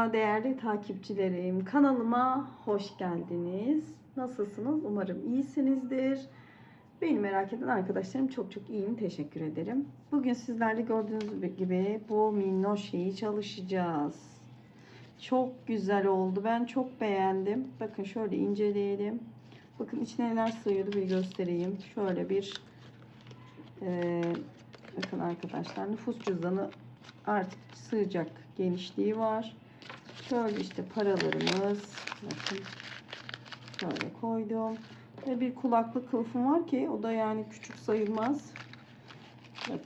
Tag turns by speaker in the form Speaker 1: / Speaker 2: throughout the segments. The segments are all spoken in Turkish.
Speaker 1: Merhaba değerli takipçilerim. Kanalıma hoş geldiniz. Nasılsınız? Umarım iyisinizdir. Beni merak eden arkadaşlarım çok iyiyim. Teşekkür ederim. Bugün sizlerle gördüğünüz gibi bu minnoş şeyi çalışacağız. Çok güzel oldu. Ben çok beğendim. Bakın şöyle inceleyelim. Bakın içine neler sığıyordu bir göstereyim. Şöyle bir bakın arkadaşlar, nüfus cüzdanı artık sığacak genişliği var. Şöyle işte paralarımız, bakın şöyle koydum. Ve bir kulaklık kılıfım var ki o da yani küçük sayılmaz. Bakın.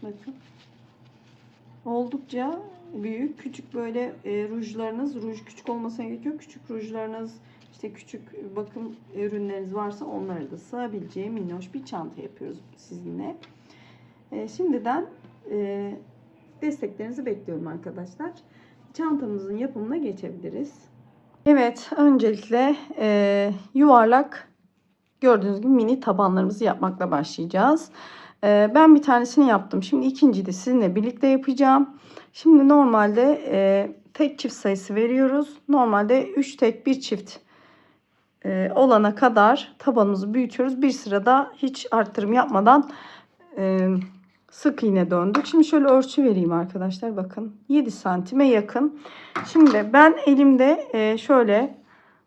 Speaker 1: Bakın. Oldukça büyük. Küçük böyle rujlarınız, ruj küçük olmasına gerek yok. Küçük rujlarınız, işte küçük bakım ürünleriniz varsa onları da sığabileceği minnoş bir çanta yapıyoruz sizinle. Şimdiden desteklerinizi bekliyorum arkadaşlar. Çantamızın yapımına geçebiliriz. Evet, öncelikle yuvarlak gördüğünüz gibi mini tabanlarımızı yapmakla başlayacağız. Ben bir tanesini yaptım. Şimdi ikinciyi de sizinle birlikte yapacağım. Şimdi normalde tek çift sayısı veriyoruz. Normalde 3 tek 1 çift olana kadar tabanımızı büyütüyoruz. Bir sırada hiç arttırım yapmadan sık iğne döndük. Şimdi şöyle ölçü vereyim arkadaşlar. Bakın 7 santime yakın. Şimdi ben elimde şöyle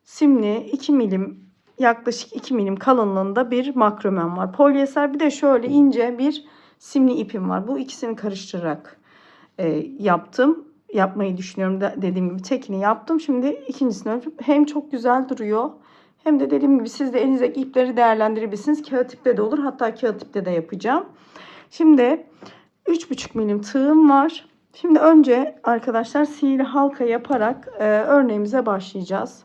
Speaker 1: simli 2 milim, yaklaşık 2 milim kalınlığında bir makromem var. Polyeser, bir de şöyle ince bir simli ipim var. Bu ikisini karıştırarak yapmayı düşünüyorum. Dediğim gibi tekini yaptım. Şimdi ikincisini örüp hem çok güzel duruyor, hem de dediğim gibi siz de elinizdeki ipleri değerlendirebilirsiniz. Kağıt iple de olur. Hatta kağıt iple de yapacağım. Şimdi 3,5 milim tığım var. Şimdi önce arkadaşlar sihirli halka yaparak örneğimize başlayacağız.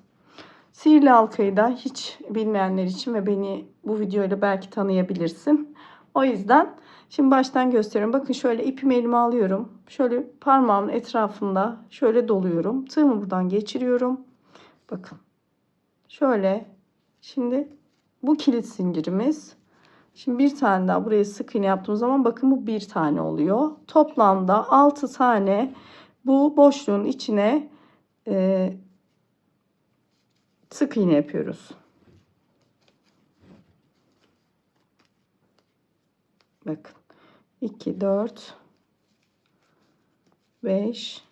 Speaker 1: Sihirli halkayı da hiç bilmeyenler için ve beni bu videoyla belki tanıyabilirsin. O yüzden şimdi baştan gösteriyorum. Bakın şöyle ipimi elime alıyorum. Şöyle parmağımın etrafında şöyle doluyorum. Tığımı buradan geçiriyorum. Bakın. Şöyle. Şimdi bu kilit zincirimiz. Şimdi bir tane daha buraya sık iğne yaptığım zaman bakın bu bir tane oluyor. Toplamda 6 tane bu boşluğun içine sık iğne yapıyoruz. Bakın 2, 4, 5,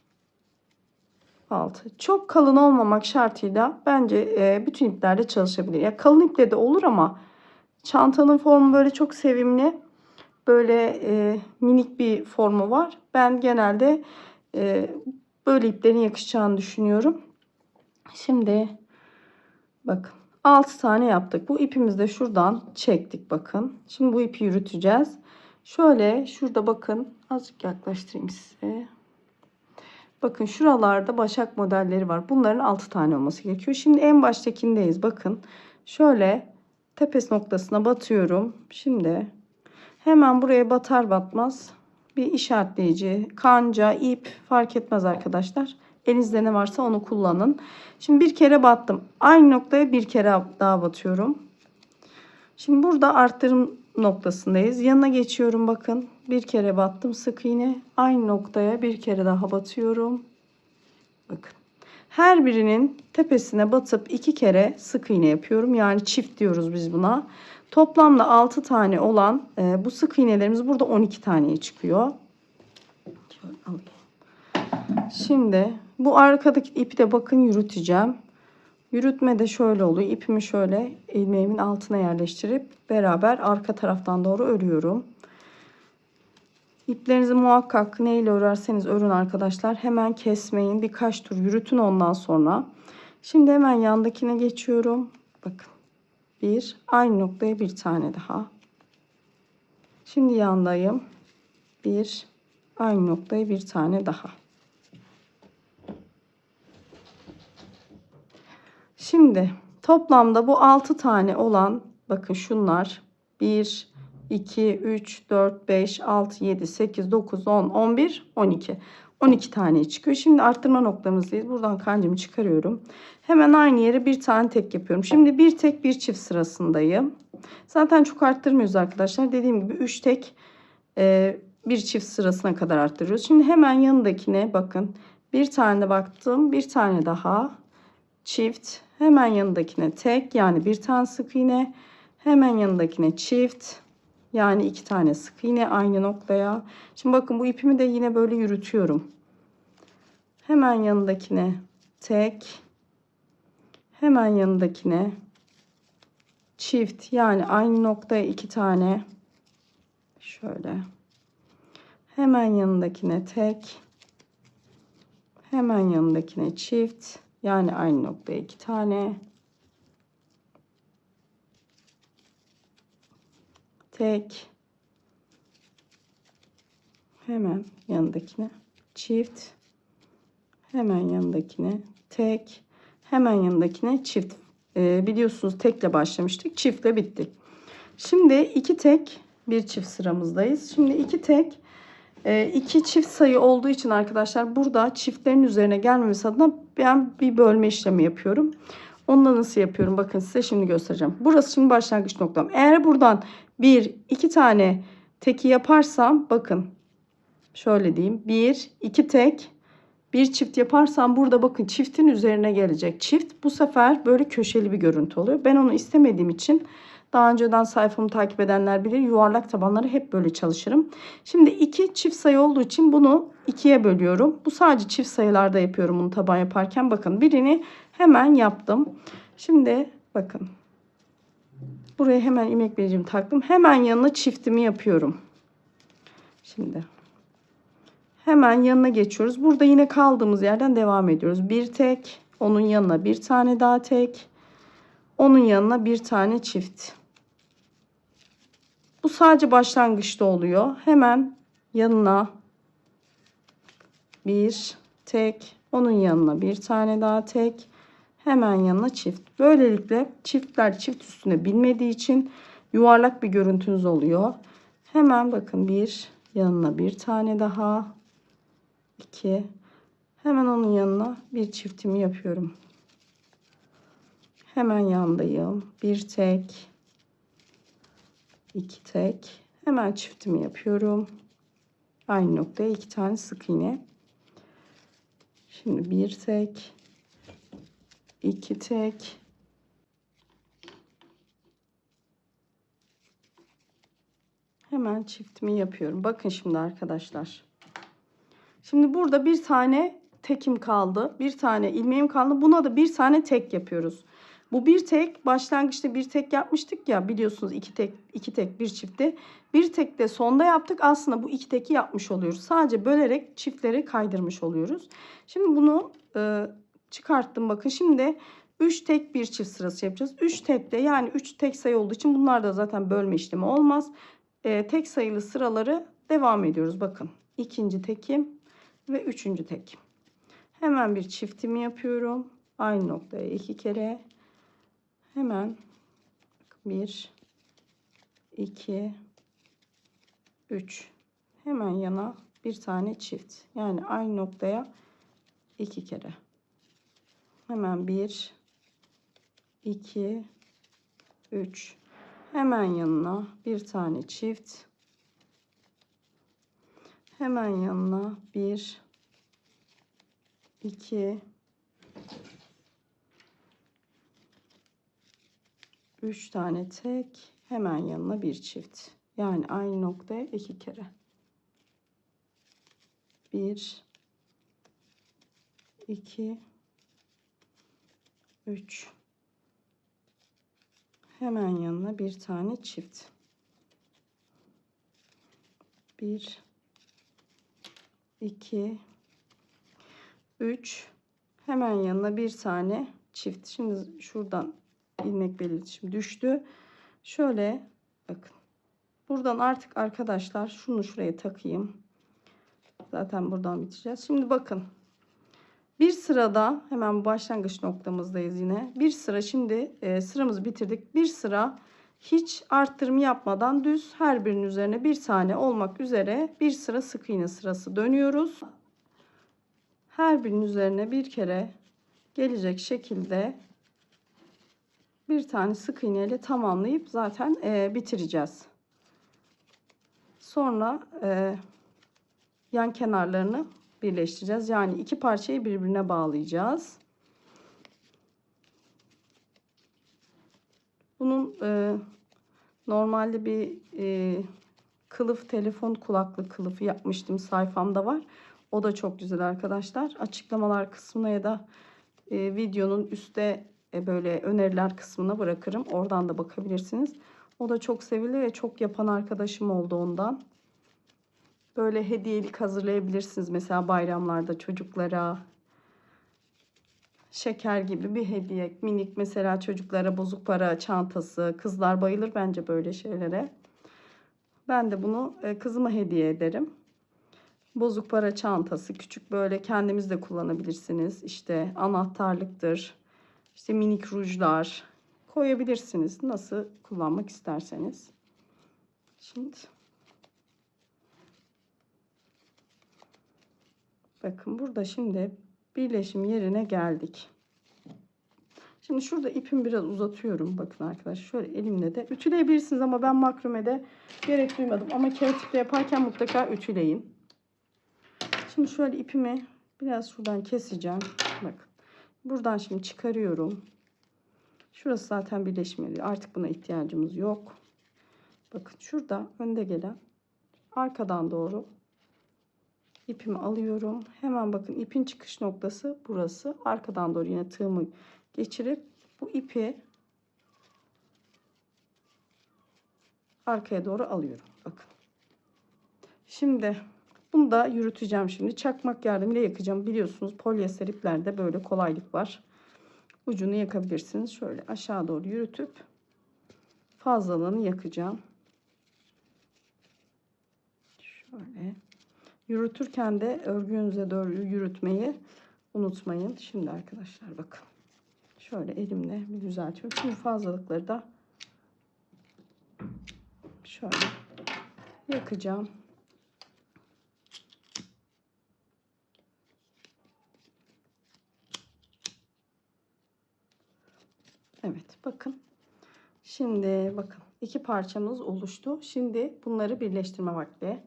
Speaker 1: 6. Çok kalın olmamak şartıyla bence bütün iplerde çalışabilir. Ya kalın iple de olur ama çantanın formu böyle çok sevimli. Böyle minik bir formu var. Ben genelde böyle iplerin yakışacağını düşünüyorum. Şimdi bakın 6 tane yaptık. Bu ipimizi de şuradan çektik bakın. Şimdi bu ipi yürüteceğiz. Şöyle şurada bakın, azıcık yaklaştırayım size. Bakın şuralarda başak modelleri var. Bunların 6 tane olması gerekiyor. Şimdi en baştakindeyiz. Bakın şöyle tepes noktasına batıyorum. Şimdi hemen buraya batar batmaz bir işaretleyici, kanca, ip fark etmez arkadaşlar. Elinizde ne varsa onu kullanın. Şimdi bir kere battım. Aynı noktaya bir kere daha batıyorum. Şimdi burada arttırım noktasındayız. Yanına geçiyorum bakın. Bir kere battım sık iğne. Aynı noktaya bir kere daha batıyorum. Bakın. Her birinin tepesine batıp 2 kere sık iğne yapıyorum. Yani çift diyoruz biz buna. Toplamda 6 tane olan bu sık iğnelerimiz burada 12 taneye çıkıyor. Şöyle alayım. Şimdi bu arkadaki ipi de bakın yürüteceğim. Yürütme de şöyle oluyor. İpimi şöyle ilmeğimin altına yerleştirip beraber arka taraftan doğru örüyorum. İplerinizi muhakkak neyle örerseniz örün arkadaşlar. Hemen kesmeyin. Birkaç tur yürütün ondan sonra. Şimdi hemen yandakine geçiyorum. Bakın. Bir. Aynı noktaya bir tane daha. Şimdi yandayım. Bir. Aynı noktaya bir tane daha. Şimdi toplamda bu 6 tane olan bakın şunlar 1, 2, 3, 4, 5, 6, 7, 8, 9, 10, 11, 12. 12 tane çıkıyor. Şimdi arttırma noktamızdayız. Buradan kancamı çıkarıyorum. Hemen aynı yere bir tane tek yapıyorum. Şimdi bir tek bir çift sırasındayım. Zaten çok arttırmıyoruz arkadaşlar. Dediğim gibi 3 tek bir çift sırasına kadar arttırıyoruz. Şimdi hemen yanındakine bakın. Bir tane de baktım. Bir tane daha çift. Hemen yanındakine tek, yani bir tane sık iğne. Hemen yanındakine çift. Yani 2 tane sık iğne aynı noktaya. Şimdi bakın bu ipimi de yine böyle yürütüyorum. Hemen yanındakine tek. Hemen yanındakine çift, yani aynı noktaya 2 tane. Şöyle. Hemen yanındakine tek. Hemen yanındakine çift. Yani aynı noktaya 2 tane. Tek. Hemen yanındakine çift. Hemen yanındakine tek. Hemen yanındakine çift. Biliyorsunuz tekle başlamıştık. Çiftle bittik. Şimdi 2 tek bir çift sıramızdayız. Şimdi 2 tek 2 çift sayı olduğu için arkadaşlar burada çiftlerin üzerine gelmemesi adına ben bir bölme işlemi yapıyorum. Onu da nasıl yapıyorum? Bakın size şimdi göstereceğim. Burası şimdi başlangıç noktam. Eğer buradan 1-2 tane teki yaparsam, bakın şöyle diyeyim. 1-2 tek, bir çift yaparsam burada bakın çiftin üzerine gelecek. Çift bu sefer böyle köşeli bir görüntü oluyor. Ben onu istemediğim için, daha önceden sayfamı takip edenler bilir, yuvarlak tabanları hep böyle çalışırım. Şimdi 2 çift sayı olduğu için bunu 2'ye bölüyorum. Bu sadece çift sayılarda yapıyorum bunu taban yaparken. Bakın birini hemen yaptım. Şimdi bakın. Buraya hemen ilmek belircimi taktım. Hemen yanına çiftimi yapıyorum. Şimdi hemen yanına geçiyoruz. Burada yine kaldığımız yerden devam ediyoruz. Bir tek, onun yanına bir tane daha tek, onun yanına bir tane çift. Bu sadece başlangıçta oluyor. Hemen yanına bir tek, onun yanına bir tane daha tek, hemen yanına çift. Böylelikle çiftler çift üstüne binmediği için yuvarlak bir görüntünüz oluyor. Hemen bakın bir yanına bir tane daha, 2, hemen onun yanına bir çiftimi yapıyorum. Hemen yandayım. Bir tek, 2 tek, hemen çiftimi yapıyorum. Aynı noktaya 2 tane sık iğne. Şimdi bir tek, 2 tek, hemen çiftimi yapıyorum. Bakın şimdi arkadaşlar. Şimdi burada bir tane tekim kaldı. Bir tane ilmeğim kaldı. Buna da bir tane tek yapıyoruz. Bu bir tek, başlangıçta bir tek yapmıştık ya, biliyorsunuz 2 tek bir çifti. Bir tek de sonda yaptık. Aslında bu 2 teki yapmış oluyoruz. Sadece bölerek çiftleri kaydırmış oluyoruz. Şimdi bunu çıkarttım. Bakın şimdi 3 tek bir çift sırası yapacağız. 3 tek de, yani 3 tek sayı olduğu için bunlar da zaten bölme işlemi olmaz. Tek sayılı sıraları devam ediyoruz. Bakın ikinci tekim ve üçüncü tekim. Hemen bir çiftimi yapıyorum. Aynı noktaya 2 kere. Hemen 1, 2, 3. Hemen yana bir tane çift. Yani aynı noktaya 2 kere. Hemen 1, 2, 3. Hemen yanına bir tane çift. Hemen yanına 1, 2, 3 tane tek. Hemen yanına bir çift. Yani aynı noktaya 2 kere. 1, 2, 3. Hemen yanına bir tane çift. 1, 2, 3. Hemen yanına bir tane çift. Şimdi şuradan ilmek belirtişim düştü. Şöyle bakın. Buradan artık arkadaşlar şunu şuraya takayım. Zaten buradan biteceğiz. Şimdi bakın. Bir sırada hemen başlangıç noktamızdayız yine. Bir sıra şimdi sıramızı bitirdik. Bir sıra hiç arttırım yapmadan düz her birinin üzerine bir tane olmak üzere bir sıra sık iğne sırası dönüyoruz. Her birinin üzerine bir kere gelecek şekilde bir tane sık iğne ile tamamlayıp zaten bitireceğiz. Sonra yan kenarlarını birleştireceğiz. Yani iki parçayı birbirine bağlayacağız. Bunun normalde bir kılıf, telefon kulaklık kılıfı yapmıştım. Sayfamda var. O da çok güzel arkadaşlar. Açıklamalar kısmına ya da videonun üstte böyle öneriler kısmına bırakırım. Oradan da bakabilirsiniz. O da çok sevildi ve çok yapan arkadaşım oldu ondan. Böyle hediyelik hazırlayabilirsiniz. Mesela bayramlarda çocuklara şeker gibi bir hediye. Minik mesela çocuklara bozuk para çantası. Kızlar bayılır bence böyle şeylere. Ben de bunu kızıma hediye ederim. Bozuk para çantası, küçük böyle kendimiz de kullanabilirsiniz. İşte anahtarlıktır, işte minik rujlar koyabilirsiniz. Nasıl kullanmak isterseniz. Şimdi bakın burada şimdi birleşim yerine geldik. Şimdi şurada ipimi biraz uzatıyorum. Bakın arkadaşlar şöyle elimle de ütüleyebilirsiniz ama ben makromede gerek duymadım. Ama kağıt iple yaparken mutlaka ütüleyin. Şimdi şöyle ipimi biraz şuradan keseceğim. Bakın. Buradan şimdi çıkarıyorum. Şurası zaten birleşim yeri. Artık buna ihtiyacımız yok. Bakın şurada önde gelen arkadan doğru ipimi alıyorum. Hemen bakın ipin çıkış noktası burası. Arkadan doğru yine tığımı geçirip bu ipi arkaya doğru alıyorum. Bakın. Şimdi bunu da yürüteceğim şimdi. Çakmak yardımıyla yakacağım. Biliyorsunuz polyester iplerde böyle kolaylık var. Ucunu yakabilirsiniz. Şöyle aşağı doğru yürütüp fazlalığını yakacağım. Şöyle. Yürütürken de örgünüze doğru yürütmeyi unutmayın. Şimdi arkadaşlar bakın. Şöyle elimle bir düzeltiyorum. Şimdi fazlalıkları da şöyle yakacağım. Evet bakın. Şimdi bakın iki parçamız oluştu. Şimdi bunları birleştirme vakti.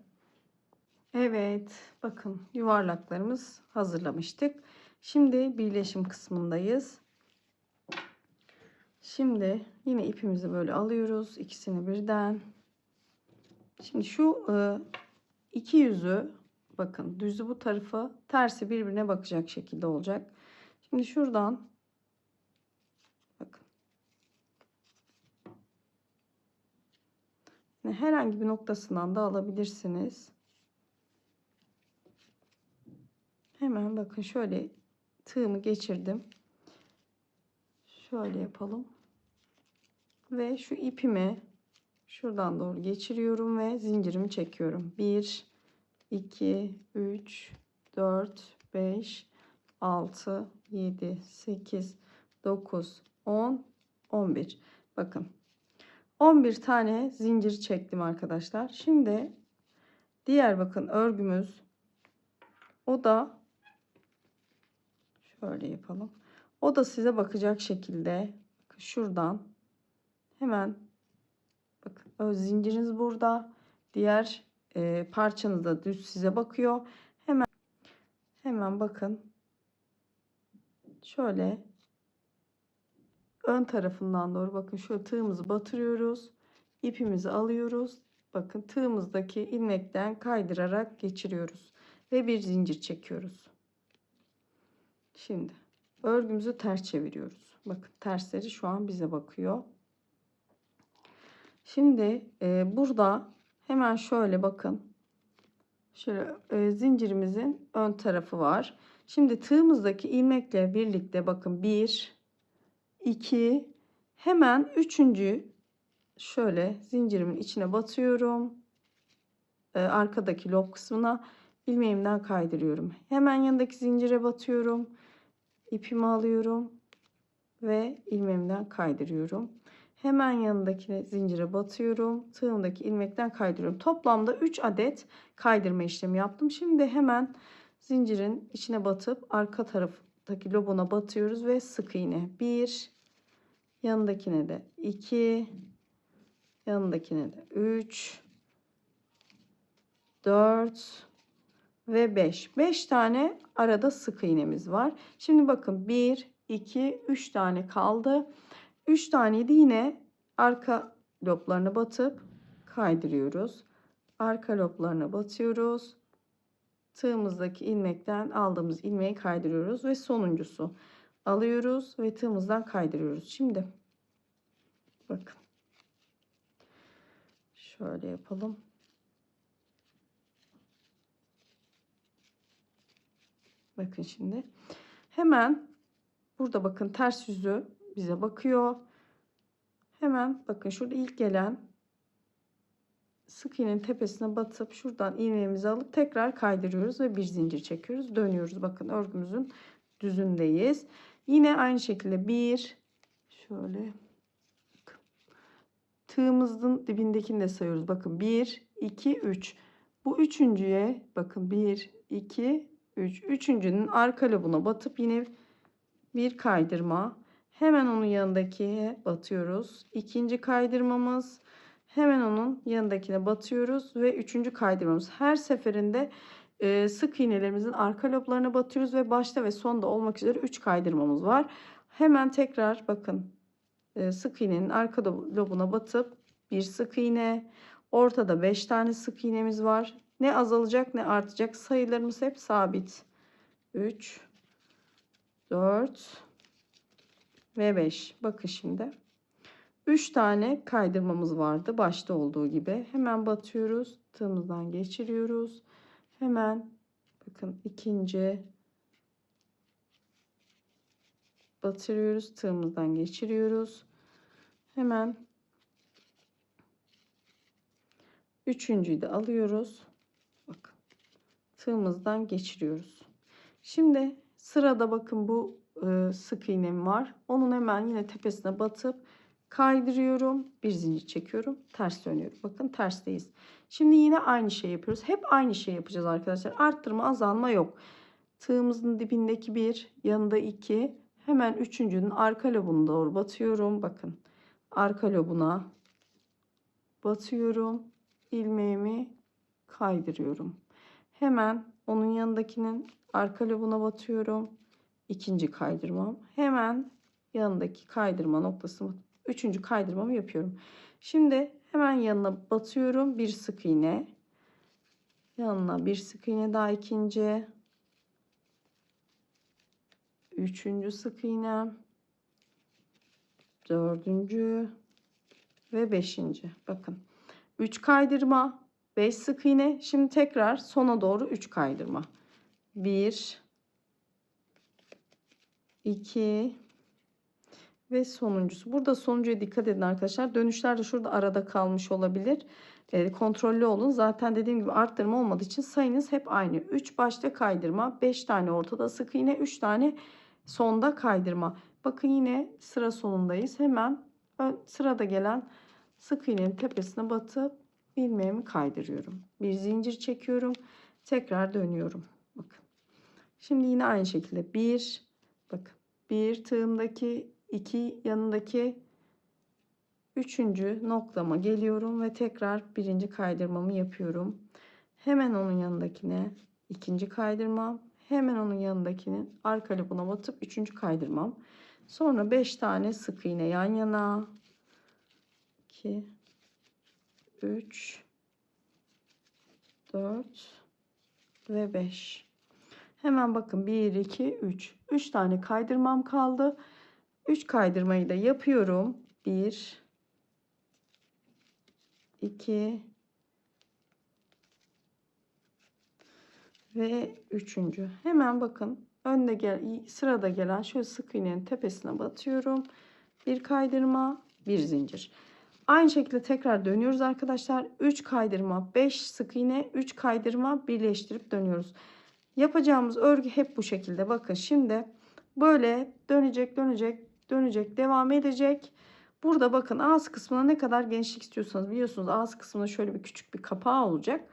Speaker 1: Evet bakın yuvarlaklarımız hazırlamıştık. Şimdi birleşim kısmındayız. Şimdi yine ipimizi böyle alıyoruz. İkisini birden. Şimdi şu iki yüzü bakın düzü bu tarafı tersi birbirine bakacak şekilde olacak. Şimdi şuradan bakın. Yani herhangi bir noktasından da alabilirsiniz. Hemen bakın şöyle tığımı geçirdim. Şöyle yapalım. Ve şu ipimi şuradan doğru geçiriyorum ve zincirimi çekiyorum. 1, 2, 3, 4, 5, 6, 7, 8, 9, 10, 11. Bakın 11 tane zincir çektim arkadaşlar. Şimdi diğer bakın örgümüz o da şöyle yapalım. O da size bakacak şekilde şuradan hemen bakın zinciriniz burada. Diğer parçanız da düz size bakıyor. Hemen bakın. Şöyle ön tarafından doğru bakın şöyle tığımızı batırıyoruz. İpimizi alıyoruz. Bakın tığımızdaki ilmekten kaydırarak geçiriyoruz. Ve bir zincir çekiyoruz. Şimdi örgümüzü ters çeviriyoruz. Bakın tersleri şu an bize bakıyor. Şimdi burada hemen şöyle bakın. Şöyle zincirimizin ön tarafı var. Şimdi tığımızdaki ilmekle birlikte bakın 1, 2, hemen üçüncü şöyle zincirimin içine batıyorum. Arkadaki lob kısmına ilmeğimden kaydırıyorum. Hemen yanındaki zincire batıyorum. İpimi alıyorum ve ilmeğimden kaydırıyorum. Hemen yanındaki zincire batıyorum. Tığımdaki ilmekten kaydırıyorum. Toplamda 3 adet kaydırma işlemi yaptım. Şimdi hemen zincirin içine batıp arka taraftaki lobuna batıyoruz ve sık iğne. 1, yanındakine de 2, yanındakine de 3, 4, ve 5. 5 tane arada sık iğnemiz var. Şimdi bakın 1, 2, 3 tane kaldı. 3 taneyi de yine arka loblarına batıp kaydırıyoruz. Arka loblarına batıyoruz. Tığımızdaki ilmekten aldığımız ilmeği kaydırıyoruz ve sonuncusu alıyoruz ve tığımızdan kaydırıyoruz. Şimdi bakın şöyle yapalım. Bakın şimdi hemen burada bakın ters yüzü bize bakıyor. Hemen bakın şurada ilk gelen sık iğnenin tepesine batıp şuradan ilmeğimizi alıp tekrar kaydırıyoruz ve bir zincir çekiyoruz. Dönüyoruz. Bakın örgümüzün düzündeyiz. Yine aynı şekilde bir şöyle tığımızın dibindekini de sayıyoruz. Bakın 1, 2, 3. Bu üçüncüye bakın 1, 2, 3. Üçüncünün arka lobuna batıp yine bir kaydırma. Hemen onun yanındakiye batıyoruz. İkinci kaydırmamız. Hemen onun yanındakine batıyoruz ve üçüncü kaydırmamız. Her seferinde sık iğnelerimizin arka loblarına batıyoruz ve başta ve sonda olmak üzere 3 kaydırmamız var. Hemen tekrar bakın sık iğnenin arka lobuna batıp bir sık iğne. Ortada 5 tane sık iğnemiz var. Ne azalacak ne artacak. Sayılarımız hep sabit. 3, 4 ve 5. Bakın şimdi. 3 tane kaydırmamız vardı başta olduğu gibi. Hemen batıyoruz. Tığımızdan geçiriyoruz. Hemen bakın ikinci batırıyoruz. Tığımızdan geçiriyoruz. Hemen üçüncüyü de alıyoruz. Bakın tığımızdan geçiriyoruz. Şimdi sırada bakın bu sık iğnem var. Onun hemen yine tepesine batıp kaydırıyorum. Bir zincir çekiyorum. Ters dönüyorum. Bakın tersteyiz. Şimdi yine aynı şey yapıyoruz. Hep aynı şey yapacağız arkadaşlar. Arttırma azalma yok. Tığımızın dibindeki bir, yanında iki. Hemen üçüncünün arka lobuna doğru batıyorum. Bakın arka lobuna batıyorum. İlmeğimi kaydırıyorum. Hemen onun yanındakinin arka lobuna batıyorum. İkinci kaydırmam. Hemen yanındaki kaydırma noktasını, üçüncü kaydırmamı yapıyorum. Şimdi hemen yanına batıyorum. Bir sık iğne. Yanına bir sık iğne daha ikinci. Üçüncü sık iğne. Dördüncü ve beşinci. Bakın. 3 kaydırma. 5 sık iğne. Şimdi tekrar sona doğru 3 kaydırma. 1, 2 ve sonuncusu. Burada sonuncuya dikkat edin arkadaşlar. Dönüşler de şurada arada kalmış olabilir. Kontrollü olun. Zaten dediğim gibi arttırma olmadığı için sayınız hep aynı. 3 başta kaydırma, 5 tane ortada sık iğne, 3 tane sonda kaydırma. Bakın yine sıra sonundayız. Hemen sırada gelen sık iğnenin tepesine batıp ilmeğimi kaydırıyorum. Bir zincir çekiyorum. Tekrar dönüyorum. Bakın. Şimdi yine aynı şekilde bir, bakın bir tığımdaki, iki yanındaki, üçüncü noktama geliyorum ve tekrar birinci kaydırmamı yapıyorum. Hemen onun yanındakine ikinci kaydırmam. Hemen onun yanındakinin arka lobuna batıp üçüncü kaydırmam. Sonra 5 tane sık iğne yan yana. 2, 3, 4 ve 5. Hemen bakın 1, 2, 3. 3 tane kaydırmam kaldı. 3 kaydırmayı da yapıyorum. 1, 2 ve üçüncü. Hemen bakın önde sırada gelen şöyle sık iğnenin tepesine batıyorum. Bir kaydırma, bir zincir. Aynı şekilde tekrar dönüyoruz arkadaşlar. 3 kaydırma, 5 sık iğne, 3 kaydırma birleştirip dönüyoruz. Yapacağımız örgü hep bu şekilde. Bakın şimdi böyle dönecek, dönecek, dönecek, devam edecek. Burada bakın ağız kısmına ne kadar genişlik istiyorsanız biliyorsunuz ağız kısmında şöyle bir küçük bir kapağı olacak.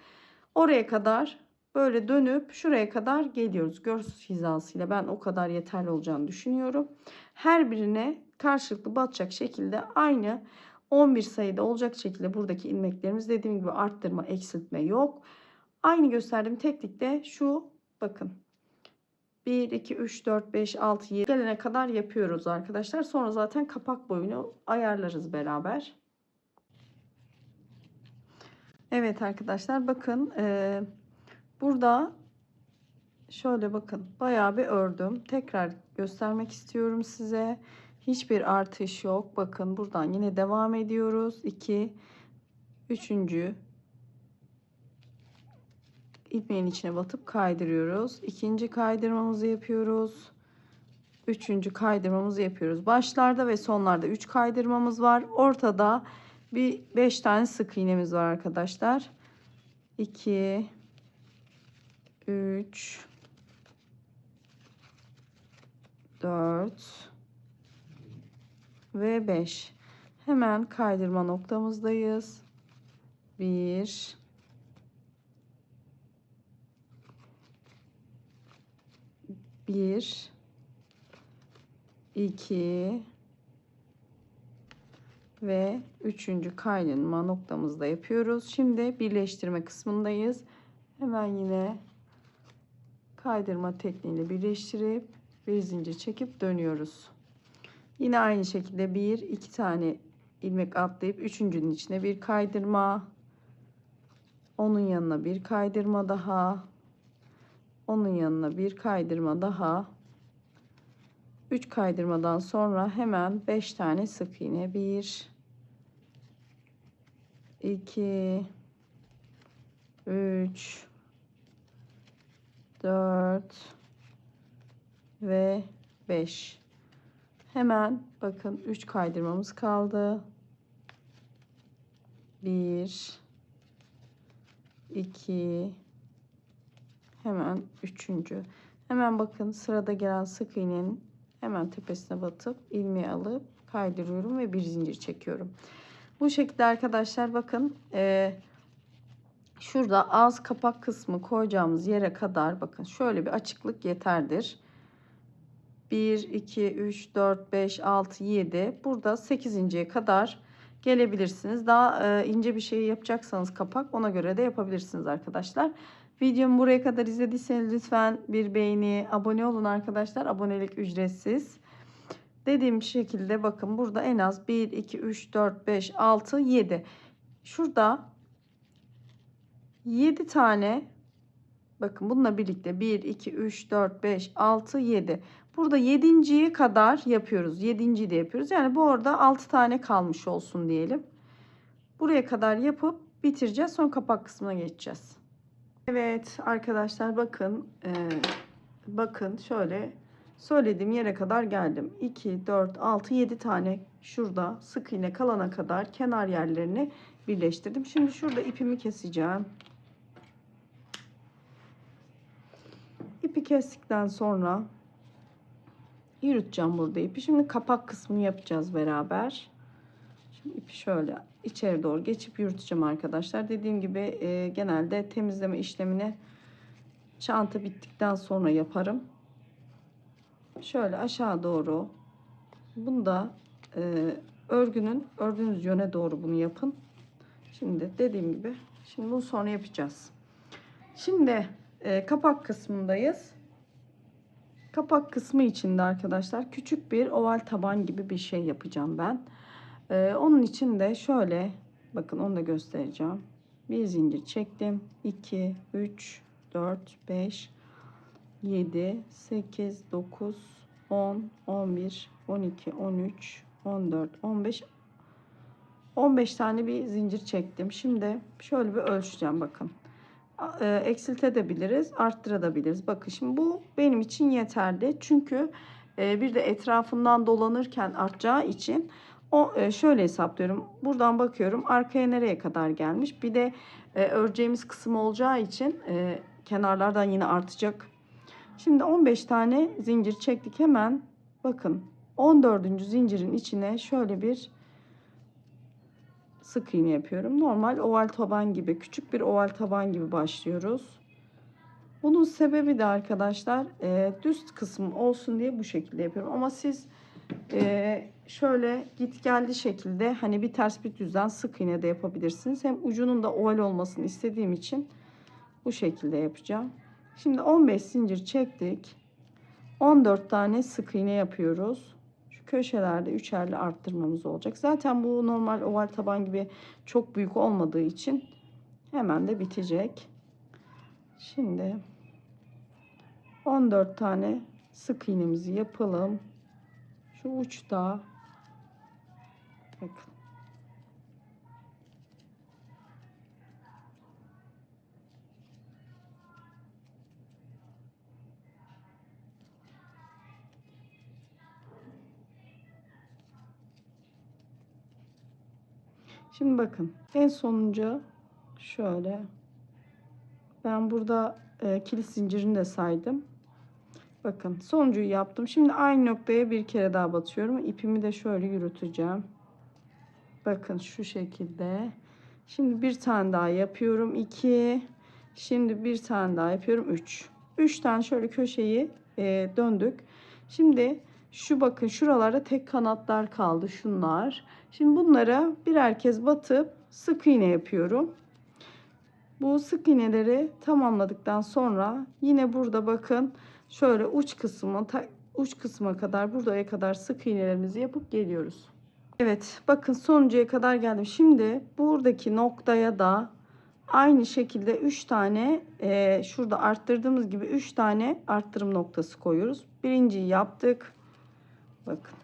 Speaker 1: Oraya kadar böyle dönüp şuraya kadar geliyoruz. Göz hizasıyla ben o kadar yeterli olacağını düşünüyorum. Her birine karşılıklı batacak şekilde aynı 11 sayıda olacak şekilde buradaki ilmeklerimiz dediğim gibi arttırma, eksiltme yok. Aynı gösterdiğim teknikte şu bakın. 1, 2, 3, 4, 5, 6, 7 gelene kadar yapıyoruz arkadaşlar. Sonra zaten kapak boyunu ayarlarız beraber. Evet arkadaşlar bakın. Burada şöyle bakın. Bayağı bir ördüm. Tekrar göstermek istiyorum size. Hiçbir artış yok. Bakın buradan yine devam ediyoruz. 2, 3. ilmeğin içine batıp kaydırıyoruz. İkinci kaydırmamızı yapıyoruz. Üçüncü kaydırmamızı yapıyoruz. Başlarda ve sonlarda 3 kaydırmamız var. Ortada bir 5 tane sık iğnemiz var arkadaşlar. 2, 3, 4 ve 5. Hemen kaydırma noktamızdayız. 1, 1, 2 ve 3. kaydırma noktamızda yapıyoruz. Şimdi birleştirme kısmındayız. Hemen yine kaydırma tekniğiyle birleştirip bir zincir çekip dönüyoruz. Yine aynı şekilde 1, 2 tane ilmek atlayıp üçüncünün içine bir kaydırma. Onun yanına bir kaydırma daha. Onun yanına bir kaydırma daha. 3 kaydırmadan sonra hemen 5 tane sık iğne. 1, 2, 3, 4 ve 5. Hemen bakın 3 kaydırmamız kaldı. 1, 2, hemen 3. Hemen bakın sırada gelen sık iğnenin hemen tepesine batıp ilmeği alıp kaydırıyorum ve bir zincir çekiyorum. Bu şekilde arkadaşlar bakın şurada ağız kapak kısmı koyacağımız yere kadar bakın şöyle bir açıklık yeterdir. 1, 2, 3, 4, 5, 6, 7. Burada 8.'ye kadar gelebilirsiniz. Daha ince bir şey yapacaksanız kapak ona göre de yapabilirsiniz arkadaşlar. Videomu buraya kadar izlediyseniz lütfen bir beğeni, abone olun arkadaşlar. Abonelik ücretsiz. Dediğim şekilde bakın burada en az 1, 2, 3, 4, 5, 6, 7. Şurada 7 tane bakın bununla birlikte 1, 2, 3, 4, 5, 6, 7. Burada 7.'ye kadar yapıyoruz. 7.'yi de yapıyoruz. Yani bu arada 6 tane kalmış olsun diyelim. Buraya kadar yapıp bitireceğiz. Sonra kapak kısmına geçeceğiz. Evet arkadaşlar bakın. Bakın şöyle söylediğim yere kadar geldim. 2, 4, 6, 7 tane şurada sık iğne kalana kadar kenar yerlerini birleştirdim. Şimdi şurada ipimi keseceğim. İpi kestikten sonra yürüteceğim burada ipi. Şimdi kapak kısmını yapacağız beraber. Şimdi ipi şöyle içeri doğru geçip yürüteceğim arkadaşlar. Dediğim gibi genelde temizleme işlemini çanta bittikten sonra yaparım. Şöyle aşağı doğru. Bunu da ördüğünüz yöne doğru bunu yapın. Şimdi dediğim gibi şimdi bunu sonra yapacağız. Şimdi kapak kısmındayız. Kapak kısmı içinde arkadaşlar küçük bir oval taban gibi bir şey yapacağım ben. Onun için de şöyle bakın onu da göstereceğim. Bir zincir çektim. 2, 3, 4, 5, 7, 8, 9, 10, 11, 12, 13, 14, 15, 15 tane bir zincir çektim. Şimdi şöyle bir ölçeceğim bakın. Eksiltebiliriz, arttırabiliriz. Bakın şimdi bu benim için yeterli. Çünkü bir de etrafından dolanırken artacağı için şöyle hesaplıyorum. Buradan bakıyorum arkaya nereye kadar gelmiş. Bir de öreceğimiz kısım olacağı için kenarlardan yine artacak. Şimdi 15 tane zincir çektik. Hemen bakın 14. zincirin içine şöyle bir sık iğne yapıyorum. Normal oval taban gibi, küçük bir oval taban gibi başlıyoruz. Bunun sebebi de arkadaşlar düz kısmı olsun diye bu şekilde yapıyorum. Ama siz şöyle git geldi şekilde hani bir ters bir düzden sık iğne de yapabilirsiniz. Hem ucunun da oval olmasını istediğim için Bu şekilde yapacağım. Şimdi 15 zincir çektik. 14 tane sık iğne yapıyoruz. Şu köşelerde üçerli arttırmamız olacak. Zaten bu normal oval taban gibi çok büyük olmadığı için hemen de bitecek. Şimdi 14 tane sık iğnemizi yapalım. Şu uçta bakın. Şimdi bakın en sonuncu şöyle, ben burada kilit zincirini de saydım. Bakın sonuncuyu yaptım. Şimdi aynı noktaya bir kere daha batıyorum. İpimi de şöyle yürüteceğim. Bakın şu şekilde. Şimdi bir tane daha yapıyorum. 2. Şimdi bir tane daha yapıyorum. 3. 3 tane şöyle köşeyi döndük. Şimdi şu bakın şuralarda tek kanatlar kaldı şunlar. Şimdi bunlara birer kez batıp sık iğne yapıyorum. Bu sık iğneleri tamamladıktan sonra yine burada bakın şöyle uç kısma kadar buraya kadar sık iğnelerimizi yapıp geliyoruz. Evet, bakın sonuncuya kadar geldim. Şimdi buradaki noktaya da aynı şekilde 3 tane şurada arttırdığımız gibi 3 tane arttırım noktası koyuyoruz. Birinciyi yaptık. Bakın.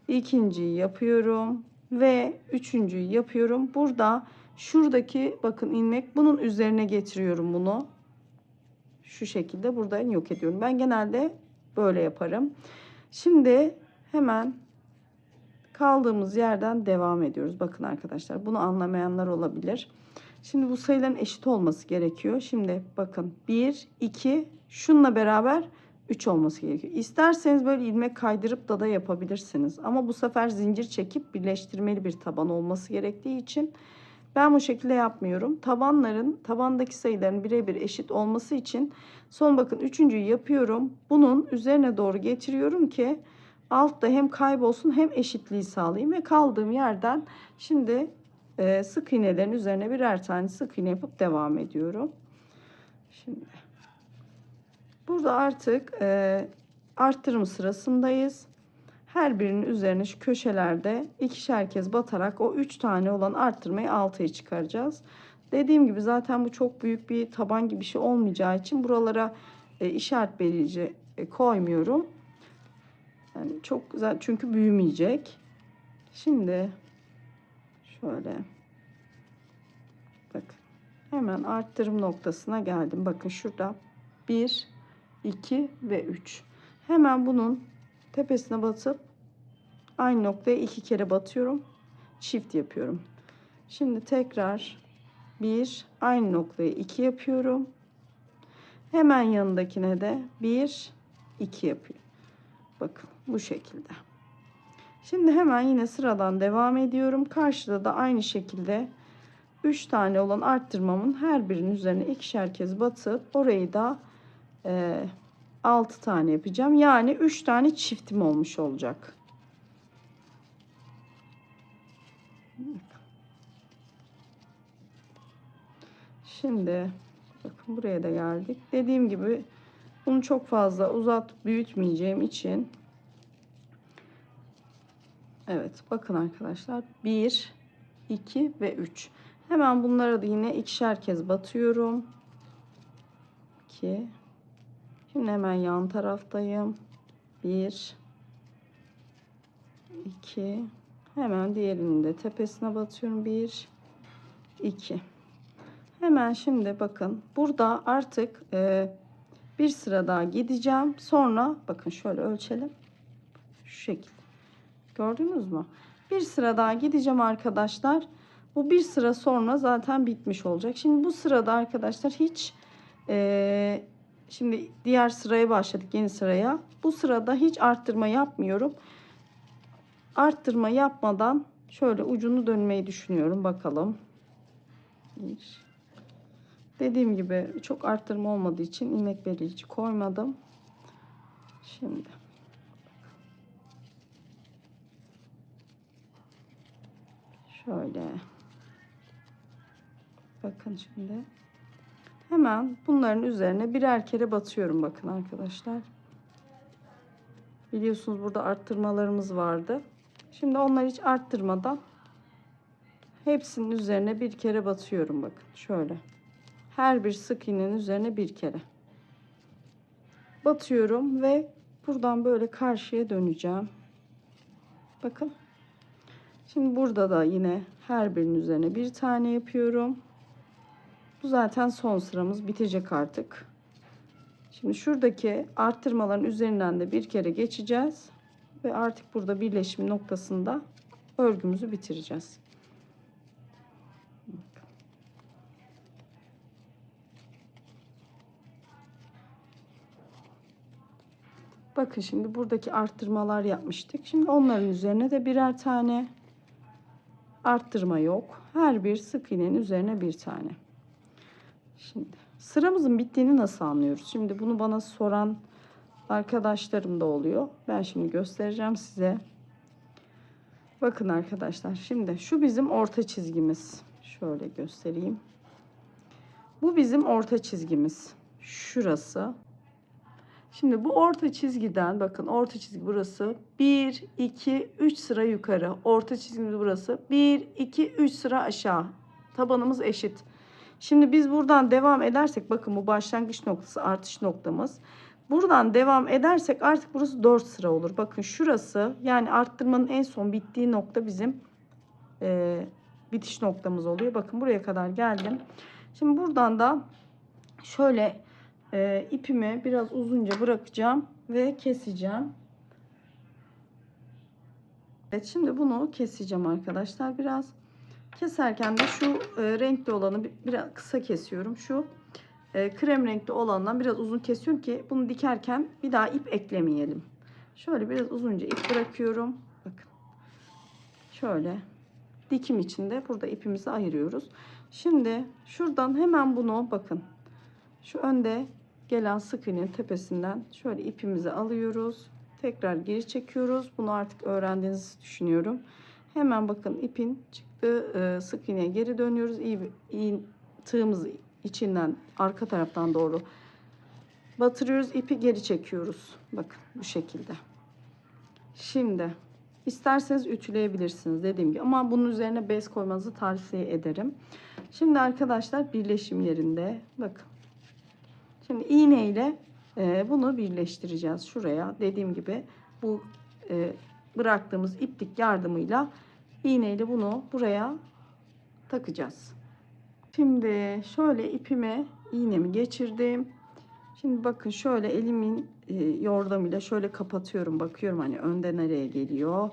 Speaker 1: İkinciyi yapıyorum ve üçüncüyü yapıyorum. Burada şuradaki bakın ilmek bunun üzerine getiriyorum bunu. Şu şekilde buradan yok ediyorum. Ben genelde böyle yaparım. Şimdi hemen kaldığımız yerden devam ediyoruz. Bakın arkadaşlar, bunu anlamayanlar olabilir. Şimdi bu sayıların eşit olması gerekiyor. Şimdi bakın 1, 2 şununla beraber 3 olması gerekiyor. İsterseniz böyle ilmek kaydırıp da yapabilirsiniz. Ama bu sefer zincir çekip birleştirmeli bir taban olması gerektiği için ben bu şekilde yapmıyorum. Tabandaki sayıların birebir eşit olması için son bakın üçüncüyü yapıyorum. Bunun üzerine doğru getiriyorum ki altta hem kaybolsun hem eşitliği sağlayayım ve kaldığım yerden şimdi sık iğnelerin üzerine birer tane sık iğne yapıp devam ediyorum. Şimdi burada artık arttırım sırasındayız. Her birinin üzerine şu köşelerde ikişer kez batarak o 3 tane olan arttırmayı 6'ya çıkaracağız. Dediğim gibi zaten bu çok büyük bir taban gibi bir şey olmayacağı için buralara işaret belirleyici koymuyorum. Yani çok güzel çünkü büyümeyecek. Şimdi şöyle bakın hemen arttırım noktasına geldim. Bakın şurada 1, 2 ve 3. Hemen bunun tepesine batıp aynı noktaya 2 kere batıyorum. Çift yapıyorum. Şimdi tekrar 1 aynı noktaya 2 yapıyorum. Hemen yanındakine de 1 2 yapıyorum. Bakın bu şekilde. Şimdi hemen yine sıradan devam ediyorum. Karşıda da aynı şekilde 3 tane olan arttırmamın her birinin üzerine ikişer kez batıp orayı da 6 tane yapacağım. Yani 3 tane çiftim olmuş olacak. Şimdi bakın buraya da geldik. Dediğim gibi bunu çok fazla büyütmeyeceğim için evet bakın arkadaşlar 1 2 ve 3. Hemen bunlara da yine ikişer kez batıyorum. 2. Şimdi hemen yan taraftayım. 1 2. Hemen diğerinin de tepesine batıyorum. 1 2. Hemen şimdi bakın burada artık bir sıra daha gideceğim. Sonra bakın şöyle ölçelim. Şu şekilde. Gördünüz mü? Bir sıra daha gideceğim arkadaşlar. Bu bir sıra sonra zaten bitmiş olacak. Şimdi bu sırada arkadaşlar hiç şimdi diğer sıraya başladık, yeni sıraya. Bu sırada hiç arttırma yapmıyorum. Arttırma yapmadan şöyle ucunu dönmeyi düşünüyorum. Bakalım. Dediğim gibi çok arttırma olmadığı için ilmek belirleyici koymadım. Şimdi şöyle bakın şimdi Hemen bunların üzerine birer kere batıyorum bakın arkadaşlar. Biliyorsunuz burada arttırmalarımız vardı. Şimdi onları hiç arttırmadan hepsinin üzerine bir kere batıyorum bakın. Şöyle. Her bir sık iğnenin üzerine bir kere batıyorum ve buradan böyle karşıya döneceğim. Bakın. Şimdi burada da yine her birinin üzerine bir tane yapıyorum. Bu zaten son sıramız bitecek artık. Şimdi şuradaki arttırmaların üzerinden de bir kere geçeceğiz. Ve artık burada birleşim noktasında örgümüzü bitireceğiz. Bakın şimdi buradaki arttırmalar yapmıştık. Şimdi onların üzerine de birer tane arttırma yok. Her bir sık iğnenin üzerine bir tane. Şimdi sıramızın bittiğini nasıl anlıyoruz? Şimdi bunu bana soran arkadaşlarım da oluyor. Ben şimdi göstereceğim size. Bakın arkadaşlar, şimdi şu bizim orta çizgimiz. Şöyle göstereyim. Bu bizim orta çizgimiz. Şurası. Şimdi bu orta çizgiden bakın, orta çizgi burası. 1, 2, 3 sıra yukarı. Orta çizgimiz burası. 1, 2, 3 sıra aşağı. Tabanımız eşit. Şimdi biz buradan devam edersek bakın, bu başlangıç noktası, artış noktamız. Buradan devam edersek artık burası 4 sıra olur. Bakın şurası, yani arttırmanın en son bittiği nokta bizim bitiş noktamız oluyor. Bakın buraya kadar geldim. Şimdi buradan da şöyle ipimi biraz uzunca bırakacağım ve keseceğim. Evet, şimdi bunu keseceğim arkadaşlar. Biraz keserken de şu renkli olanı biraz kısa kesiyorum. Şu krem renkli olandan biraz uzun kesiyorum ki bunu dikerken bir daha ip eklemeyelim. Şöyle biraz uzunca ip bırakıyorum. Bakın. Şöyle dikim içinde burada ipimizi ayırıyoruz. Şimdi şuradan hemen bunu bakın. Şu önde gelen sık iğnenin tepesinden şöyle ipimizi alıyoruz. Tekrar geri çekiyoruz. Bunu artık öğrendiğinizi düşünüyorum. Hemen bakın ipin çıktığı sık iğneye geri dönüyoruz. Tığımızı içinden arka taraftan doğru batırıyoruz. İpi geri çekiyoruz. Bakın bu şekilde. Şimdi isterseniz ütüleyebilirsiniz dediğim gibi, ama bunun üzerine bez koymanızı tavsiye ederim. Şimdi arkadaşlar birleşim yerinde bakın. Şimdi iğne ile bunu birleştireceğiz. Şuraya dediğim gibi bu bıraktığımız iplik yardımıyla iğne ile bunu buraya takacağız. Şimdi şöyle ipime iğnemi geçirdim. Şimdi bakın şöyle elimin yordamıyla şöyle kapatıyorum. Bakıyorum hani önde nereye geliyor,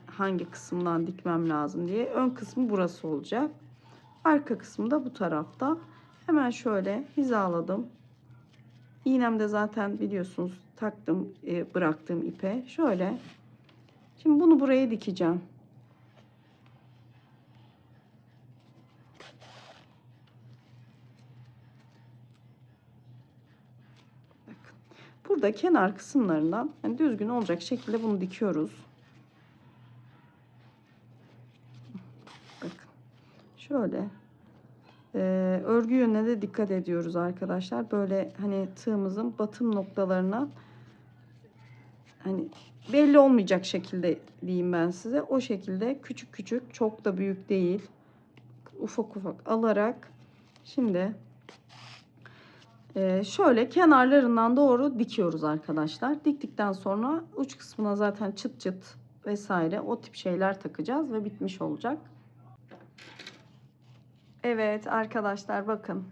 Speaker 1: hangi kısımdan dikmem lazım diye. Ön kısmı burası olacak. Arka kısmı da bu tarafta. Hemen şöyle hizaladım. İğnem de zaten biliyorsunuz taktım bıraktığım ipe. Şöyle. Şimdi bunu buraya dikeceğim. Bakın. Burada kenar kısımlarından yani düzgün olacak şekilde bunu dikiyoruz. Bakın. Şöyle. Örgü yönüne de dikkat ediyoruz arkadaşlar. Böyle hani tığımızın batım noktalarına hani belli olmayacak şekilde diyeyim ben size. O şekilde küçük küçük, çok da büyük değil, ufak ufak alarak şimdi şöyle kenarlarından doğru dikiyoruz arkadaşlar. Diktikten sonra uç kısmına zaten çıt çıt vesaire o tip şeyler takacağız ve bitmiş olacak. Evet arkadaşlar bakın.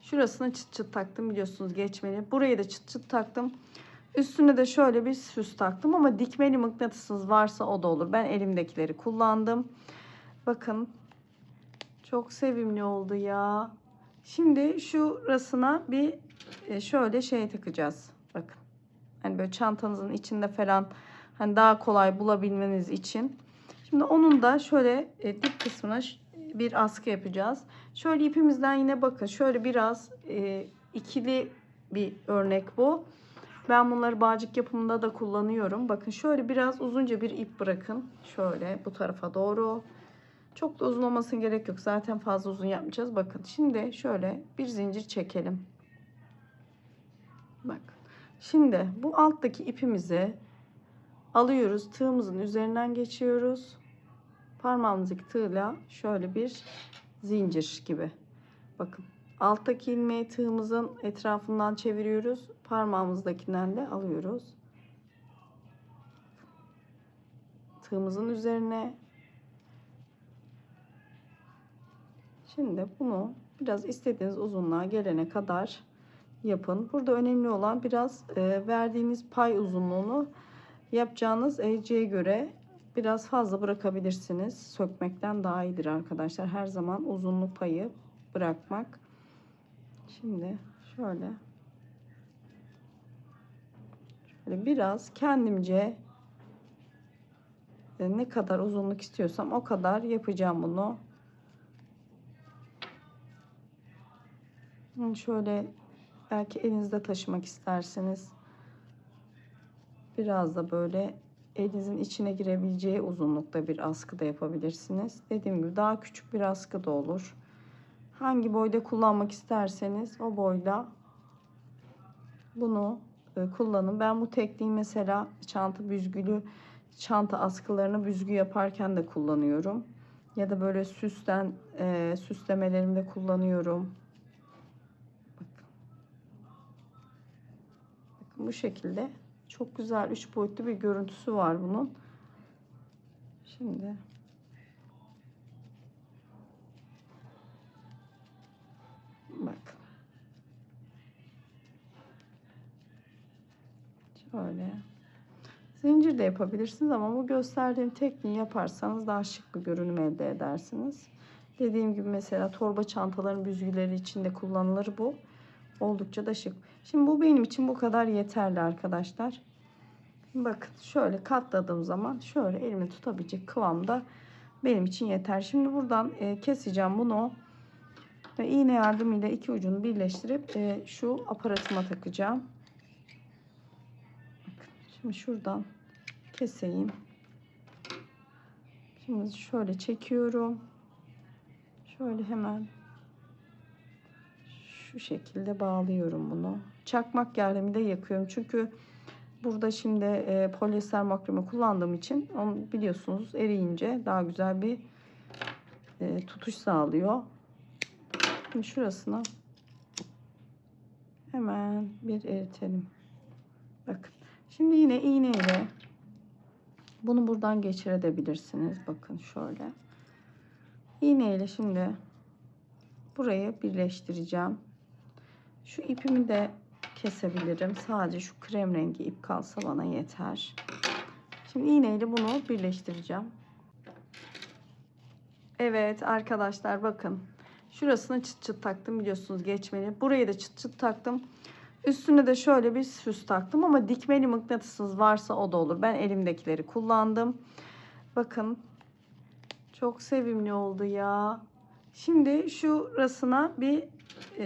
Speaker 1: Şurasına çıt çıt taktım, biliyorsunuz geçmeli. Burayı da çıt çıt taktım. Üstüne de şöyle bir süs taktım, ama dikmeli mıknatısınız varsa o da olur. Ben elimdekileri kullandım. Bakın çok sevimli oldu ya. Şimdi şurasına bir şöyle şey takacağız. Bakın. Hani böyle çantanızın içinde falan, hani daha kolay bulabilmeniz için. Şimdi onun da şöyle dip kısmına bir askı yapacağız. Şöyle ipimizden yine bakın şöyle biraz ikili bir örnek bu. Ben bunları bağcık yapımında da kullanıyorum. Bakın şöyle biraz uzunca bir ip bırakın. Şöyle bu tarafa doğru. Çok da uzun olmasına gerek yok. Zaten fazla uzun yapmayacağız. Bakın şimdi şöyle bir zincir çekelim. Bak. Şimdi bu alttaki ipimizi alıyoruz. Tığımızın üzerinden geçiyoruz. Parmağımızdaki tığla şöyle bir zincir gibi. Bakın. Alttaki ilmeği tığımızın etrafından çeviriyoruz. Parmağımızdakinden de alıyoruz. Tığımızın üzerine. Şimdi bunu biraz istediğiniz uzunluğa gelene kadar yapın. Burada önemli olan biraz verdiğiniz pay uzunluğunu yapacağınız eğriye göre biraz fazla bırakabilirsiniz. Sökmekten daha iyidir arkadaşlar. Her zaman uzunluk payı bırakmak. Şimdi şöyle biraz kendimce ne kadar uzunluk istiyorsam o kadar yapacağım bunu. Şöyle belki elinizde taşımak isterseniz biraz da böyle elinizin içine girebileceği uzunlukta bir askı da yapabilirsiniz. Dediğim gibi daha küçük bir askı da olur. Hangi boyda kullanmak isterseniz o boyda bunu kullanın. Ben bu tekniği mesela çanta büzgülü çanta askılarını büzgü yaparken de kullanıyorum. Ya da böyle süslemelerimde kullanıyorum. Bakın bu şekilde çok güzel 3 boyutlu bir görüntüsü var bunun. Şimdi bak. Şöyle. Zincir de yapabilirsiniz ama bu gösterdiğim tekniği yaparsanız daha şık bir görünüm elde edersiniz. Dediğim gibi mesela torba çantaların büzgüleri için de kullanılır bu. Oldukça da şık. Şimdi bu benim için bu kadar yeterli arkadaşlar. Bakın şöyle katladığım zaman şöyle elimi tutabilecek kıvamda benim için yeter. Şimdi buradan keseceğim bunu. Ve iğne yardımıyla iki ucunu birleştirip şu aparatıma takacağım. Bakın, şimdi şuradan keseyim. Şimdi şöyle çekiyorum. Şöyle hemen şu şekilde bağlıyorum bunu. Çakmak yardımıyla yakıyorum. Çünkü burada şimdi polyester makrame kullandığım için onu biliyorsunuz eriyince daha güzel bir tutuş sağlıyor. Şimdi şurasına hemen bir eritelim. Bakın. Şimdi yine iğne ile bunu buradan geçirebilirsiniz. Bakın şöyle. İğne ile şimdi burayı birleştireceğim. Şu ipimi de kesebilirim. Sadece şu krem rengi ip kalsa bana yeter. Şimdi iğne ile bunu birleştireceğim. Evet arkadaşlar bakın. Şurasına çıt çıt taktım biliyorsunuz geçmeli. Buraya da çıt çıt taktım. Üstüne de şöyle bir süs taktım ama dikmeli mıknatısınız varsa o da olur. Ben elimdekileri kullandım. Bakın çok sevimli oldu ya. Şimdi şurasına bir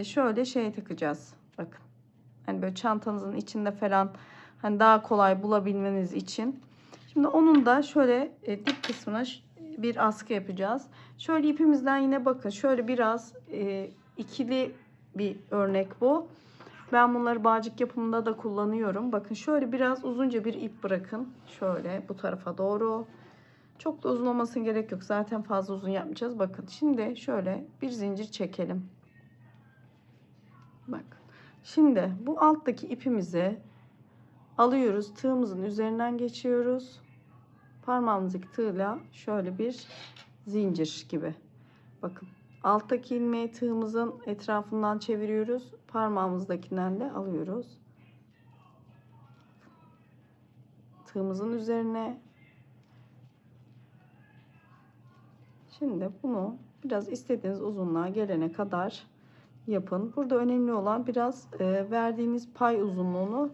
Speaker 1: şöyle şey takacağız. Bakın. Hani böyle çantanızın içinde falan hani daha kolay bulabilmeniz için. Şimdi onun da şöyle dip kısmına bir askı yapacağız. Şöyle ipimizden yine bakın şöyle biraz ikili bir örnek bu. Ben bunları bağcık yapımında da kullanıyorum. Bakın şöyle biraz uzunca bir ip bırakın. Şöyle bu tarafa doğru. Çok da uzun olmasına gerek yok. Zaten fazla uzun yapmayacağız. Bakın şimdi şöyle bir zincir çekelim. Bak. Şimdi bu alttaki ipimizi alıyoruz. Tığımızın üzerinden geçiyoruz. Parmağımızdaki tığla şöyle bir zincir gibi. Bakın. Alttaki ilmeği tığımızın etrafından çeviriyoruz. Parmağımızdakinden de alıyoruz. Tığımızın üzerine. Şimdi bunu biraz istediğiniz uzunluğa gelene kadar yapın. Burada önemli olan biraz verdiğiniz pay uzunluğunu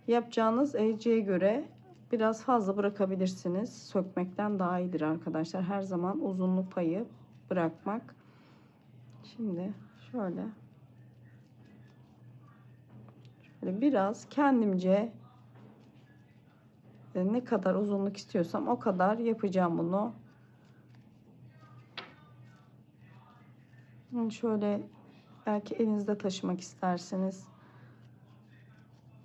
Speaker 1: yapacağınız eğriye göre biraz fazla bırakabilirsiniz. Sökmekten daha iyidir arkadaşlar. Her zaman uzunluk payı bırakmak. Şimdi şöyle biraz kendimce ne kadar uzunluk istiyorsam o kadar yapacağım bunu. Hani şöyle belki elinizde taşımak isterseniz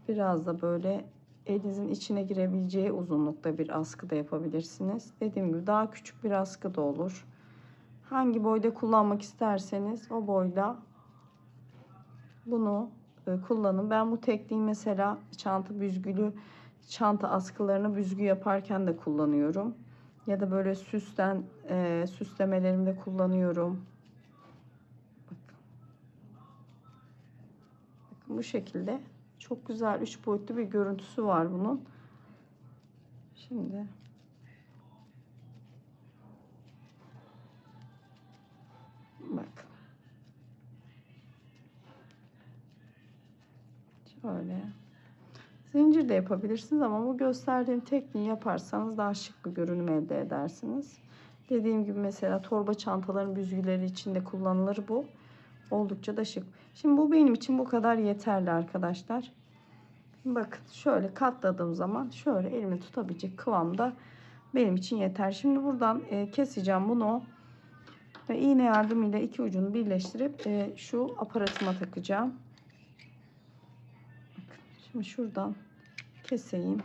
Speaker 1: biraz da böyle elinizin içine girebileceği uzunlukta bir askı da yapabilirsiniz. Dediğim gibi daha küçük bir askı da olur. Hangi boyda kullanmak isterseniz o boyda bunu kullanın. Ben bu tekniği mesela çanta büzgülü, çanta askılarını büzgü yaparken de kullanıyorum. Ya da böyle süslemelerimde kullanıyorum. Bakın bu şekilde çok güzel 3 boyutlu bir görüntüsü var bunun. Şimdi bak. Şöyle. Zincir de yapabilirsiniz ama bu gösterdiğim tekniği yaparsanız daha şık bir görünüm elde edersiniz. Dediğim gibi mesela torba çantaların büzgüleri için de kullanılır bu. Oldukça da şık. Şimdi bu benim için bu kadar yeterli arkadaşlar. Bakın şöyle katladığım zaman şöyle elimi tutabilecek kıvamda benim için yeter. Şimdi buradan keseceğim bunu ve iğne yardımıyla iki ucunu birleştirip şu aparatıma takacağım. Bakın, şimdi şuradan keseyim.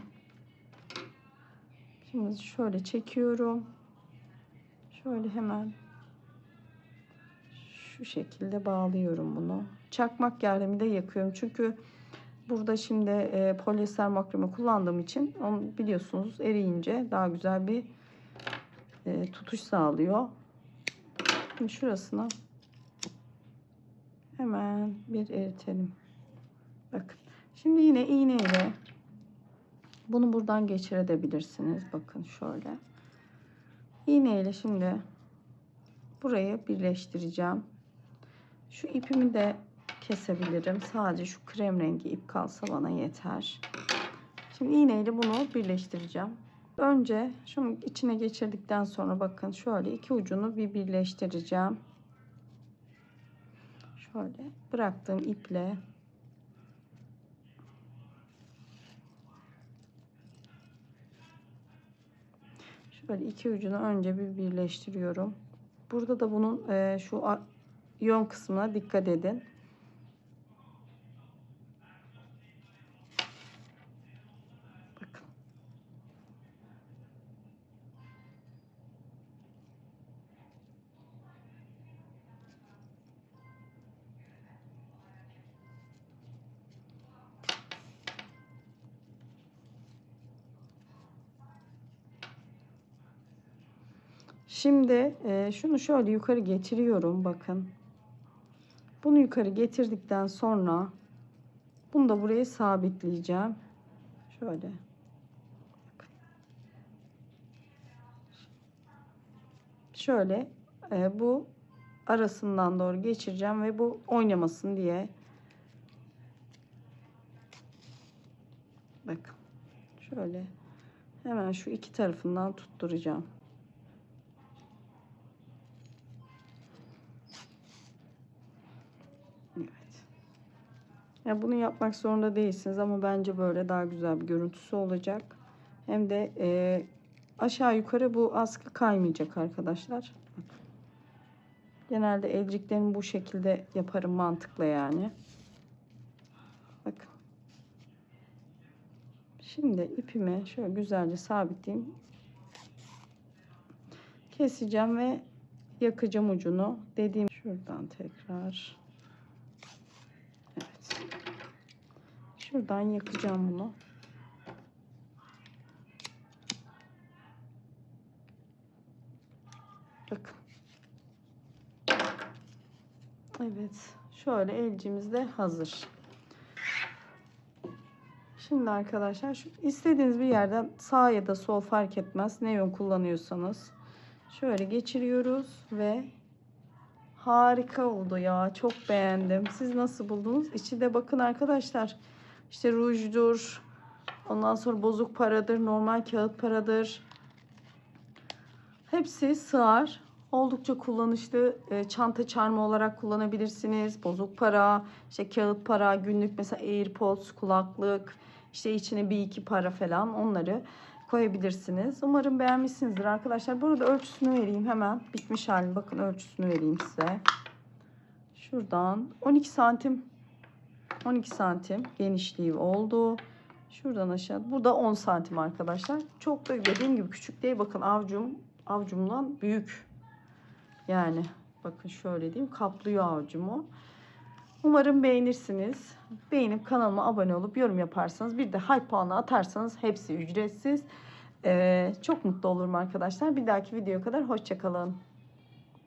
Speaker 1: Şimdi şöyle çekiyorum. Şöyle hemen şu şekilde bağlıyorum bunu. Çakmak yardımıyla yakıyorum. Çünkü burada şimdi polyester makrame kullandığım için onu biliyorsunuz eriyince daha güzel bir tutuş sağlıyor. Şimdi şurasına hemen bir eritelim. Bakın. Şimdi yine iğneyle bunu buradan geçirebilirsiniz. Bakın şöyle. İğneyle şimdi burayı birleştireceğim. Şu ipimi de kesebilirim. Sadece şu krem rengi ip kalsa bana yeter. Şimdi iğneyle bunu birleştireceğim. Önce şunu içine geçirdikten sonra bakın şöyle iki ucunu bir birleştireceğim. Şöyle bıraktığım iple şöyle iki ucunu önce bir birleştiriyorum. Burada da bunun şu yön kısmına dikkat edin. Bakın. Şimdi şunu şöyle yukarı getiriyorum. Bakın. Bunu yukarı getirdikten sonra bunu da buraya sabitleyeceğim. Şöyle. Şöyle bu arasından doğru geçireceğim ve bu oynamasın diye. Bakın. Şöyle hemen şu iki tarafından tutturacağım. Evet. Ya bunu yapmak zorunda değilsiniz ama bence böyle daha güzel bir görüntüsü olacak. Hem de aşağı yukarı bu askı kaymayacak arkadaşlar. Bakın. Genelde elciklerimi bu şekilde yaparım mantıkla yani. Bakın. Şimdi ipimi şöyle güzelce sabitleyeyim. Keseceğim ve yakacağım ucunu. Dediğim şuradan tekrar. Evet. Şuradan yakacağım bunu. Bakın. Evet. Şöyle elcimiz de hazır. Şimdi arkadaşlar şu istediğiniz bir yerden sağ ya da sol fark etmez. Ne yön kullanıyorsanız. Şöyle geçiriyoruz ve harika oldu ya. Çok beğendim. Siz nasıl buldunuz? İçi de bakın arkadaşlar. İşte rujdur. Ondan sonra bozuk paradır. Normal kağıt paradır. Hepsi sığar. Oldukça kullanışlı. Çanta çarmı olarak kullanabilirsiniz. Bozuk para, işte kağıt para, günlük mesela AirPods, kulaklık, işte içine bir iki para falan onları koyabilirsiniz. Umarım beğenmişsinizdir arkadaşlar. Burada ölçüsünü vereyim hemen. Bitmiş halini bakın ölçüsünü vereyim size. Şuradan 12 santim 12 santim genişliği oldu. Şuradan aşağı. Burada 10 santim arkadaşlar. Çok da dediğim gibi küçük değil. Bakın avcumdan büyük. Yani bakın şöyle diyeyim. Kaplıyor avcumu. Umarım beğenirsiniz. Beğenip kanalıma abone olup yorum yaparsanız, bir de hype puanı atarsanız, hepsi ücretsiz. Çok mutlu olurum arkadaşlar. Bir dahaki videoya kadar hoşça kalın.